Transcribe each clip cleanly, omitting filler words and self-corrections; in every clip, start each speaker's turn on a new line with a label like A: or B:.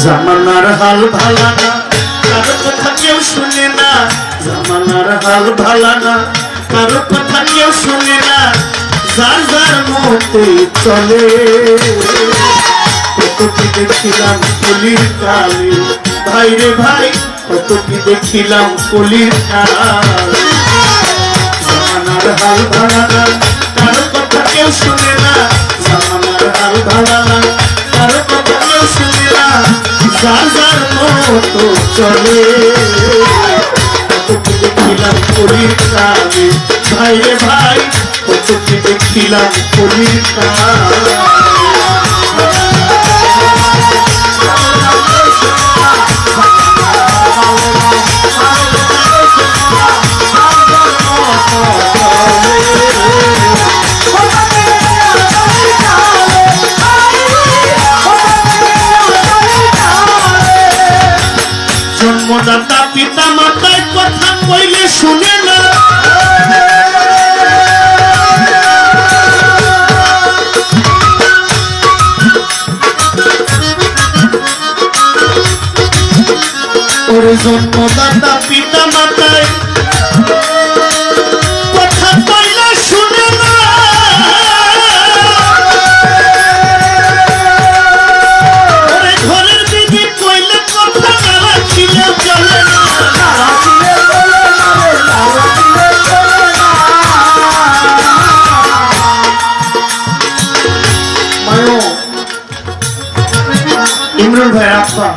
A: জামানার হাল ভালা না, কারো কথা কেউ শুনে না। জামানার হাল ভালা না, কারো কথা কেউ শুনে না। যার যার মতে চলে। কত কি দেখিলাম কলির কালে, ভাই রে ভাই, কত কি দেখিলাম কলির কালে। জামানার হাল ভালা না, কারো কথা কেউ শুনে না। জামানার হাল ভালা না, কারো কথা কেউ শুনে না। যার যার মতো চলে। কত কি দেখিলাম কলির কালে, ভাই রে ভাই, কত কি দেখিলাম কলির কালে। জন্মদাতা পিতা মাতার কথা কইলে শুনে না। ওরে জন্মদাতা পিতা মাতার কথা কইলে শুনে না। ওরে ঘরের দিদি কইলে কথা না রাখিলে চলে না। ইমরান ভাই আপা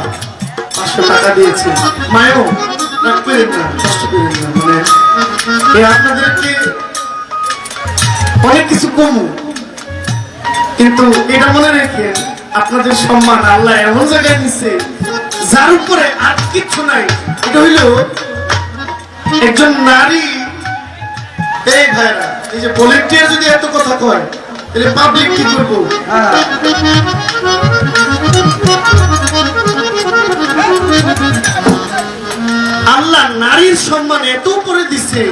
A: 500 টাকা দিয়েছে। মায়ও রাগ করেন না, কষ্ট করেন না। মানে আপনাদেরকে অনেক কিছু কমু, কিন্তু এটা মনে রেখে আপনাদের সম্মান আল্লাহ এমন জায়গায় দিচ্ছে যার উপরে আর কিচ্ছু নাই। এটা হইল একজন নারী। এই ভাইরা, এই যে ভলেন্টিয়ার যদি এত কথা কয় তাহলে পাবলিক কি করবো? আল্লাহ নারীর সম্মান এত উপরে দিচ্ছে,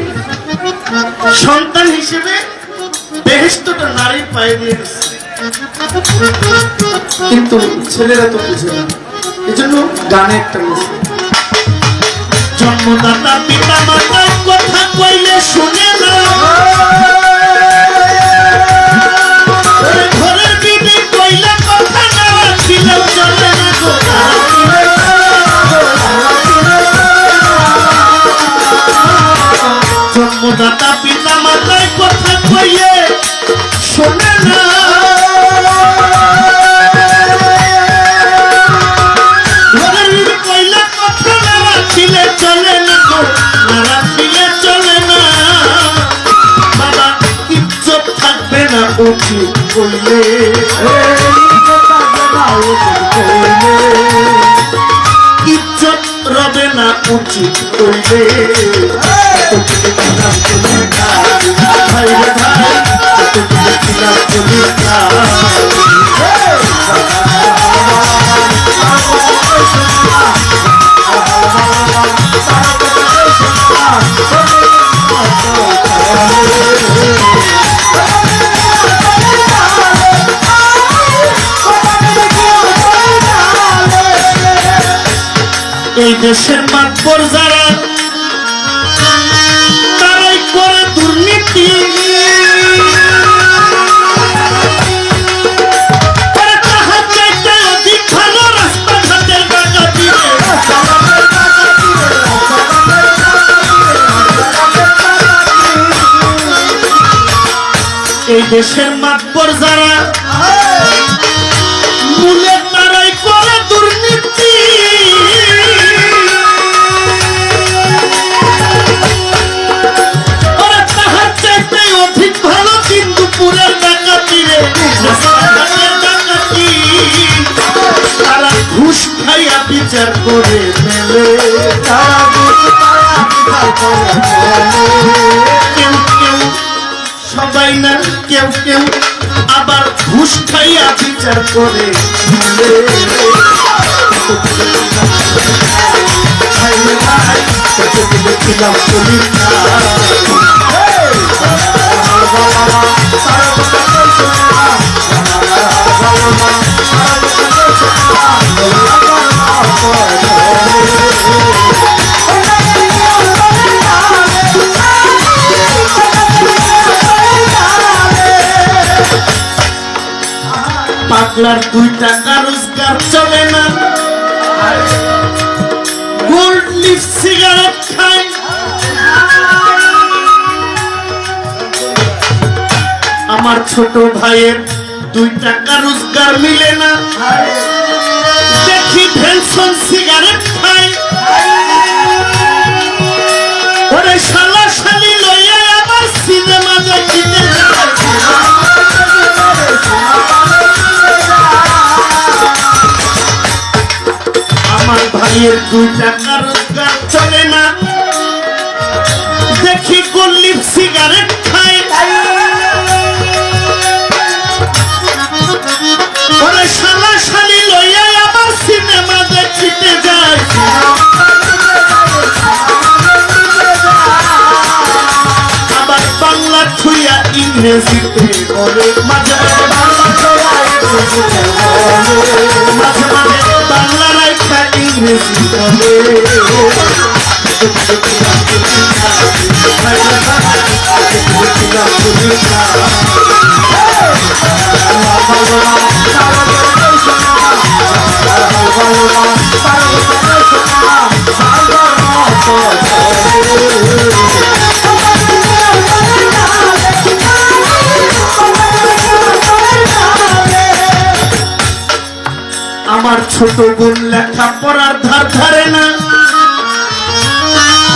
A: সন্তান হিসেবে বেহেশতটা নারীর পায়ে দিয়ে দিচ্ছে। কিন্তু ছেলেরা তো বুঝে না, এই জন্য গানে একটা মিশে। জন্মদাতা পিতা মাতার কথা কইলে শুনে না। ঘরের বিবি কইলে কথা না রাখিলেও চলে না। জন্মদাতা পিতা মাতার কথা কইলে শোনে না। ঘরের বিবি কইলে কথা না রাখিলে চলে না, না রাখিলে চলে না। বাবা ইজ্জত থাকবে না উচিত কইলে, ইজ্জত রবে না উচিত কইলে। ভাই রে ভাই, কত কি দেখিলাম কলির কালে। এই দেশের মাতবর যারা, তারাই করে দুর্নীতি। তাহার চাইতে অধিক ভালো রাস্তাঘাটের ডাকাতি। এই দেশের মাতবর যারা, মূলে তারাই করে দুর্নীতি। অধিক ভালো কিন্তু পুরের ডাকাতি রে, ডাকাতি। তারা ঘুষ খাইয়া বিচার করে মেলে। কেউ কেউ, সবাই না, কেউ কেউ আবার ঘুষ খাইয়া বিচার করে মেলে। দেখিলাম কলির কালে। পাগলার 2 টাকা রোজগার চলে না, গোল্ড লিফ সিগারেট খায়। আমার ছোট ভাইয়ের 2 টাকা রোজগার মিলে না, দেখি ভেলসন সিগারেট খায়। ওরে শালা শালি লইয়া আবার সিনেমা দেখিতে যায়। আমার ভাইয়ের 2 টাকা রোজগার চলে না, দেখি গোল্ড লিফ সিগারেট খায়। ওরে শালা শালি লইয়া আবার সিনেমা দেখিতে যায়। আবার বাংলা ছুঁয়া ইংরেজিতে বলে, মাঝে মাঝে বাংলা ছুঁয়া ইংরেজিতে বলে, মাঝে মাঝে বাংলা রাইখা ইংরেজি বলে। আমার ছোট বোন লেখা পড়ার ধার ধারে না,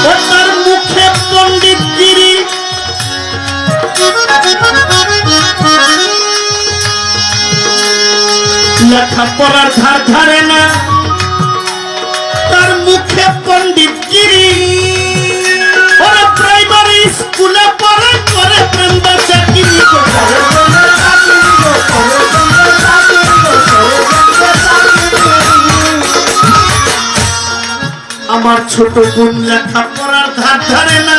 A: ও তার মুখে পণ্ডিতগিরি। লেখা পড়ার ধার ধারে না, তার মুখে পণ্ডিতগিরি। ওরা প্রাইমারি স্কুলে পড়ে, করে প্রেম চাকরি করে। আমার ছোট বোন লেখা পড়ার ধার ধারে না,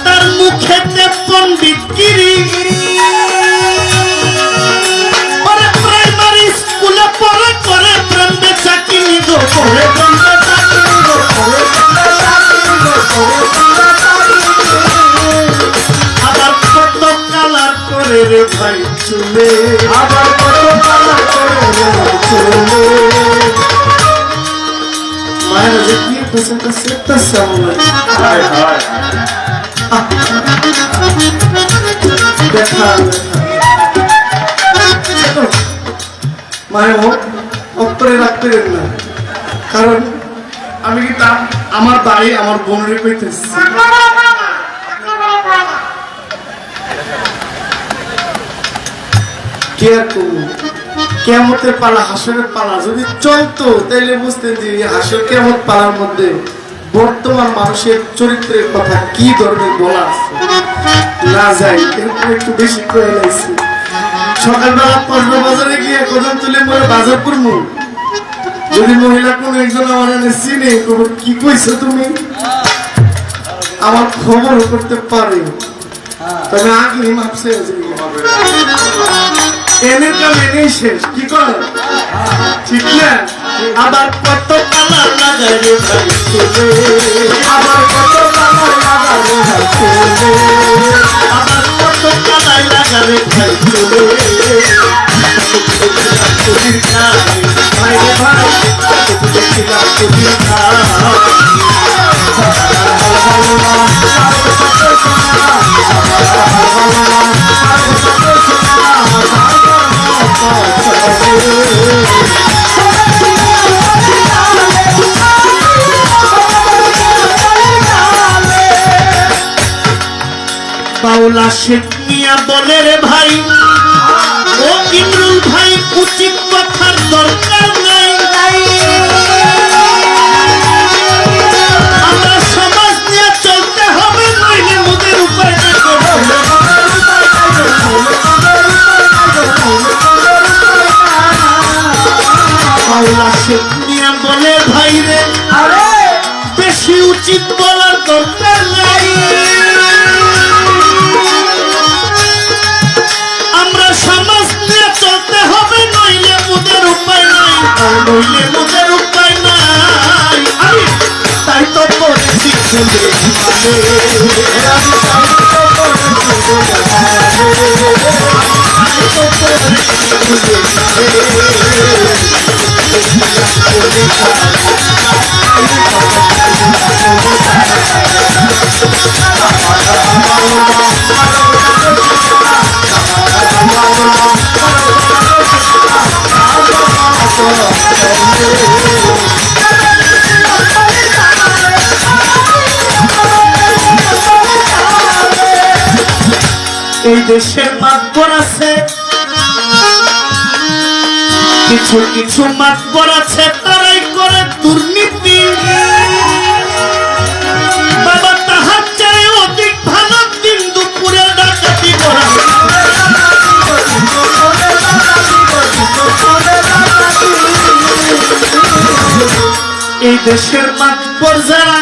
A: তার মুখেতে পণ্ডিতগিরি। ওরে প্রাইমারি স্কুলে পড়ে, করে প্রেম চাকরি গো, করে প্রেম চাকরি গো, করে আবার কত কালার করে রে ভাই চুলে, আবার কত কালার করে রে চুলে। মায়ের যে কি পছন্দ সেটা সামনে দেখা মায়ের অন্তরে রাখতে না, কারণ আমি কি আমার বাড়ি আমার বোনের পেতেছি। কে আর করবো, কিয়ামতের পালা, হাসরের পালা যদি চলতো তাইলে বুঝতেন যে হাসর কিয়ামত পালার মধ্যে বর্তমান মানুষের চরিত্রের কথা কি ধরনের বলা আছে। না যাই এরকম একটু বেশি করে লাগছে। সকালবেলা পশবা বাজারে গিয়ে কদম তুলে মরে বাজার করবো, যদি মহিলা কোন একজন আমার চিনে কি কইছো তুমি, আমার খবর করতে পারে, তবে আগে মাপছে এনের কাম এনেই শেষ। কি করে ঠিক না? আবার কত কালার লাগাই রে ভাই চলে, আবার কত কালার লাগাই ভাই চলে, আবার কত কালার লাগাই ভাই চলে। ভাই রে ভাই দেখিলাম চলির বাউলা শেখ মিয়া বলে রে ভাই, ও ইমরুল ভাই উচিত কথার দরকার নাই। আমরা সমাজ নিয়ে চলতে হবে, নইলে মুদের উপায় না। বাউলা শেখ মিয়া বলে ভাই রে, বেশি উচিত বলার দরকার নাই। আমরা সমাজ নিয়ে চলতে হবে, নইলে মুদের উপায় নাই, নইলে মুদের উপায় তাই তো করেছি ফুলে মালে এই দেশের মাতবর আছে কিছু কিছু মাতবর আছে তারাই করে দুর্নীতি বাবা তাহার চাই অধিক ভালো দিন দুপুরে ডাকাতি করা এই দেশের মাতবর যারা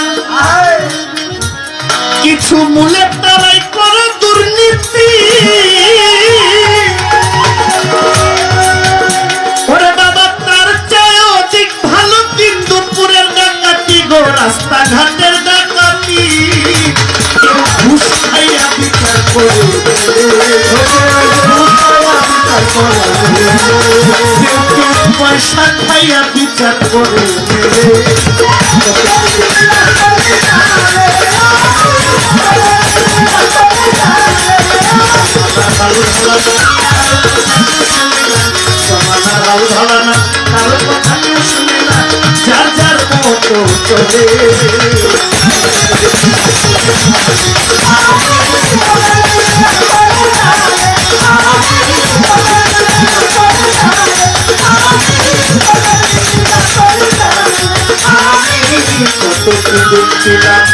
A: কিছু মূলে তারাই করে দুর্নীতি ওরে বাবা তার চাই অধিক ভালো দিন দুপুরের ডাকাতি গো রাস্তাঘাটের ডাকাতি ঘুষ খাইয়া বিচার করে পয়সা খাইয়া বিচার করে যার যার মতো চলে কত কি দেখছিলাম